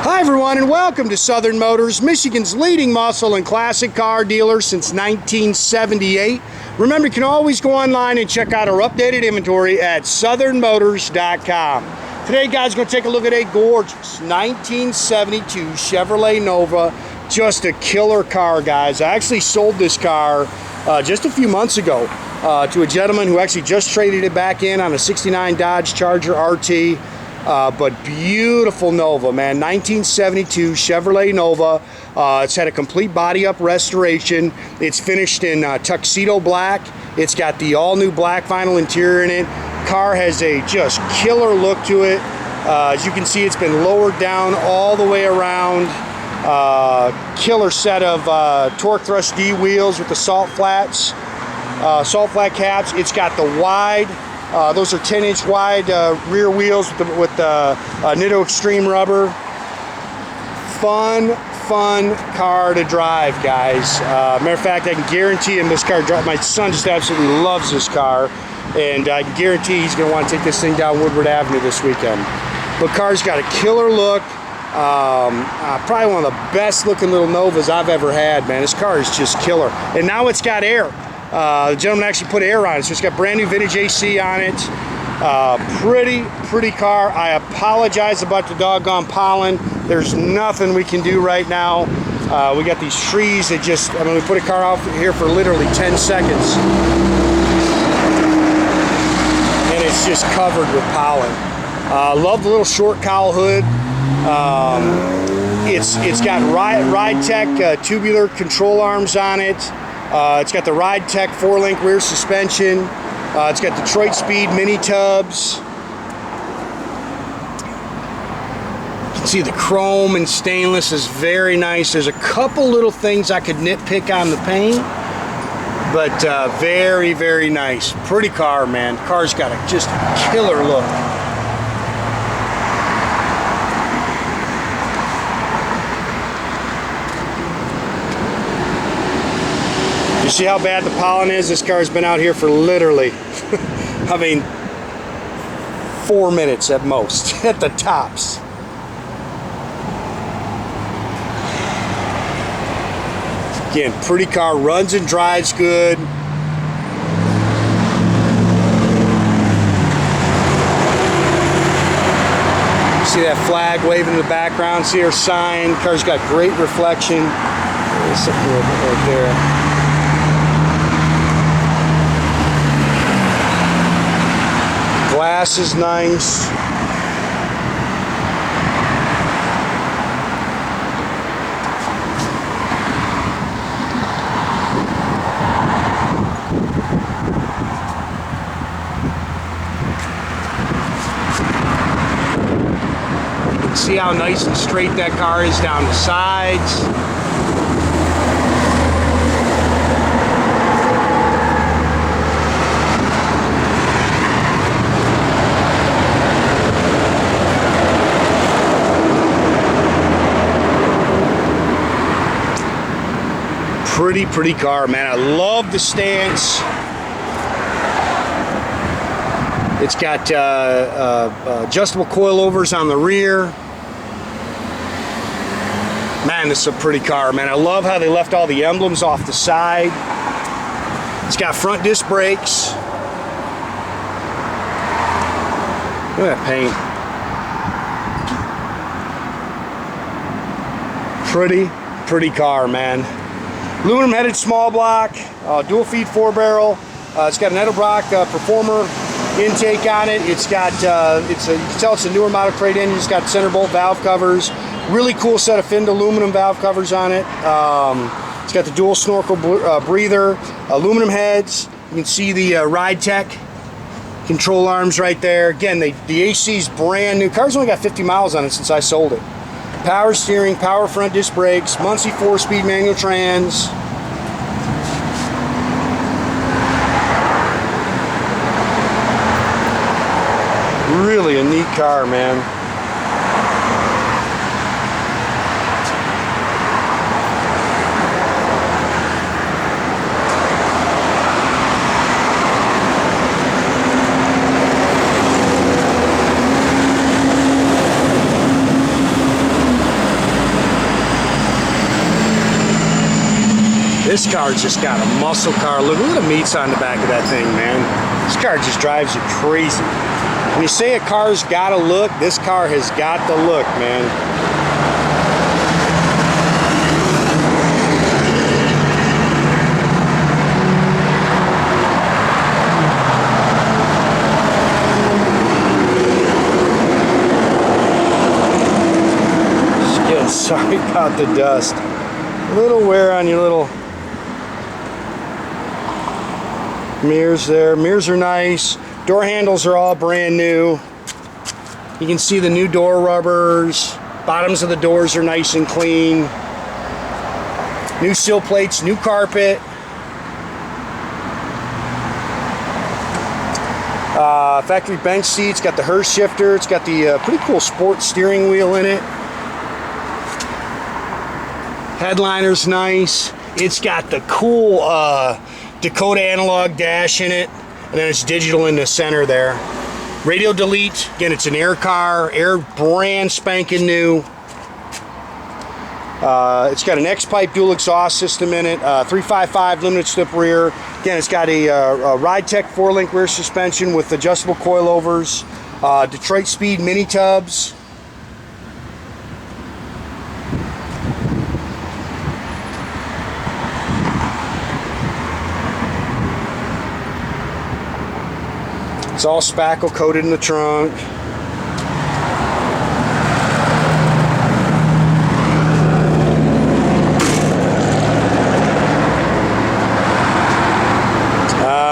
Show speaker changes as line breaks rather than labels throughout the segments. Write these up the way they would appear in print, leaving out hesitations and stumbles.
Hi everyone, and welcome to Southern Motors, Michigan's leading muscle and classic car dealer since 1978. Remember, you can always go online and check out our updated inventory at southernmotors.com. Today, guys, we're going to take a look at a gorgeous 1972 Chevrolet Nova. Just a killer car, guys. I actually sold this car just a few months ago to a gentleman who actually just traded it back in on a 69 Dodge Charger RT. But beautiful Nova, man. 1972 Chevrolet Nova. It's had a complete body up restoration. It's finished in Tuxedo black. It's got the all new black vinyl interior in it. Car has a just killer look to it. As you can see, it's been lowered down all the way around. Killer set of torque thrust D wheels with the salt flat caps. It's got the wide. Those are 10-inch wide rear wheels with the Nitto Extreme rubber. Fun car to drive, guys. Matter of fact, I can guarantee him this car. My son just absolutely loves this car, and I can guarantee he's going to want to take this thing down Woodward Avenue this weekend. The car's got a killer look. Probably one of the best looking little Novas I've ever had, man. This car is just killer. And now it's got air. The gentleman actually put air on it, so it's got brand new vintage AC on it. Pretty car. I apologize about the doggone pollen. There's nothing we can do right now. We got these trees that just, I mean, we put a car out here for literally 10 seconds. And it's just covered with pollen. Love the little short cowl hood. It's got Ride Tech tubular control arms on it. It's got the Ride Tech 4-link rear suspension. It's got Detroit Speed mini tubs. You can see the chrome and stainless is very nice. There's a couple little things I could nitpick on the paint, but very nice. Pretty car, man. Car's got a just killer look. You see how bad the pollen is? This car's been out here for literally, I mean, 4 minutes at most, at the tops. Again, pretty car, runs and drives good. See that flag waving in the background? See her sign? Car's got great reflection. There's something right there. Glass is nice. You can see how nice and straight that car is down the sides. Pretty car, man. I love the stance. It's got adjustable coilovers on the rear. Man, this is a pretty car, man. I love how they left all the emblems off the side. It's got front disc brakes. Look at that paint. Pretty car, man. Aluminum headed small block, dual feed 4-barrel. It's got an Edelbrock Performer intake on it. It's got, you can tell it's a newer model crate engine. It's got center bolt valve covers. Really cool set of finned aluminum valve covers on it. It's got the dual snorkel breather, aluminum heads. You can see the Ride Tech control arms right there. Again, the AC is brand new. Car's only got 50 miles on it since I sold it. Power steering, power front disc brakes, Muncie 4-speed manual trans. Really a neat car, man. This car just got a muscle car. Look at the meats on the back of that thing, man. This car just drives you crazy. When you say a car's got a look, this car has got the look, man. Just getting sorry about the dust. A little wear on your little mirrors there. Mirrors are nice. Door handles are all brand new. You can see the new door rubbers. Bottoms of the doors are nice and clean. New sill plates, new carpet. Factory bench seats, got the Hurst shifter. It's got the pretty cool sport steering wheel in it. Headliner's nice. It's got the cool Dakota analog dash in it. And then it's digital in the center there. Radio delete. Again, it's an air car. Air brand spanking new. It's got an X-pipe dual exhaust system in it. 355 limited slip rear. Again, it's got a Ride Tech 4-link rear suspension with adjustable coilovers. Detroit Speed mini tubs. It's all spackle coated in the trunk.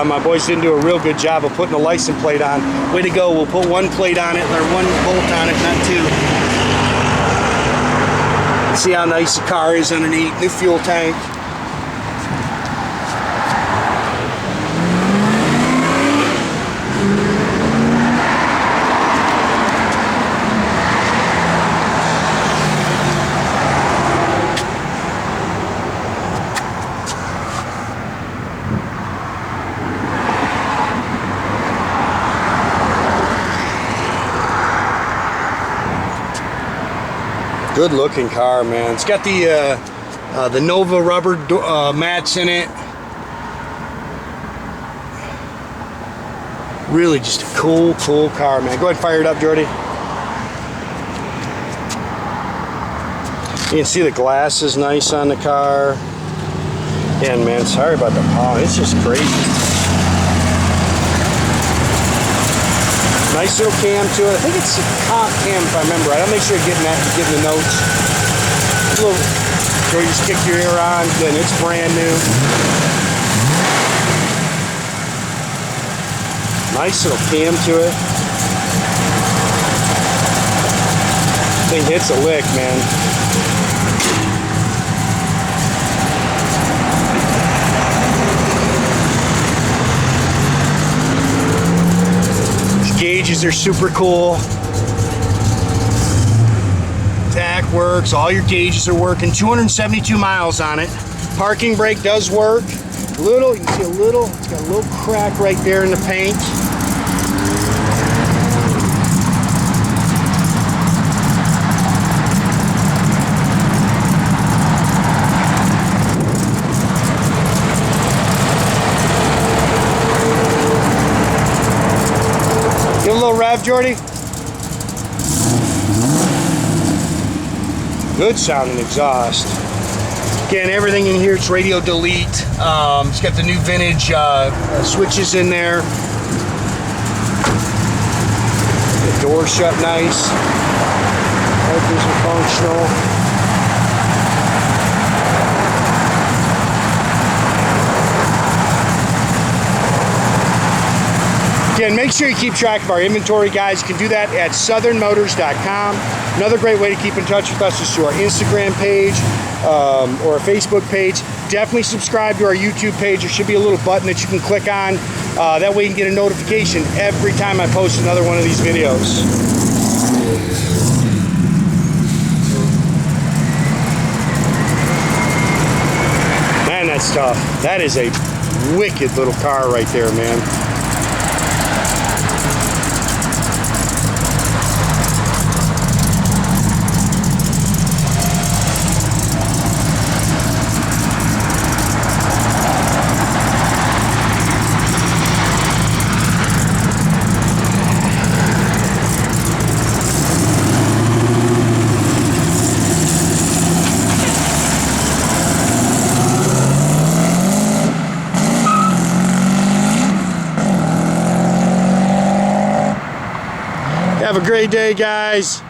My boys didn't do a real good job of putting the license plate on. Way to go, we'll put one plate on it, or one bolt on it, not two. See how nice the car is underneath. New fuel tank. Good looking car, man. It's got the Nova rubber mats in it. Really just a cool car, man. Go ahead and fire it up, Jordy. You can see the glass is nice on the car. Again, man, sorry about the pollen. It's just crazy. Nice little cam to it. I think it's a comp cam if I remember right. I'll make sure you're getting the notes. A little, or you just kick your ear on, then it's brand new. Nice little cam to it. Thing hits a lick, man. Gauges are super cool. Tack works. All your gauges are working. 272 miles on it. Parking brake does work. You can see it's got a little crack right there in the paint. Give a little rev, Jordy. Good sounding exhaust. Again, everything in here, it's radio delete. It's got the new vintage switches in there. The door shut nice. Wipers are functional. Again, make sure you keep track of our inventory, guys. You can do that at southernmotors.com. Another great way to keep in touch with us is through our Instagram page or our Facebook page. Definitely subscribe to our YouTube page. There should be a little button that you can click on. That way you can get a notification every time I post another one of these videos. Man, that's tough. That is a wicked little car right there, man. Have a great day, guys.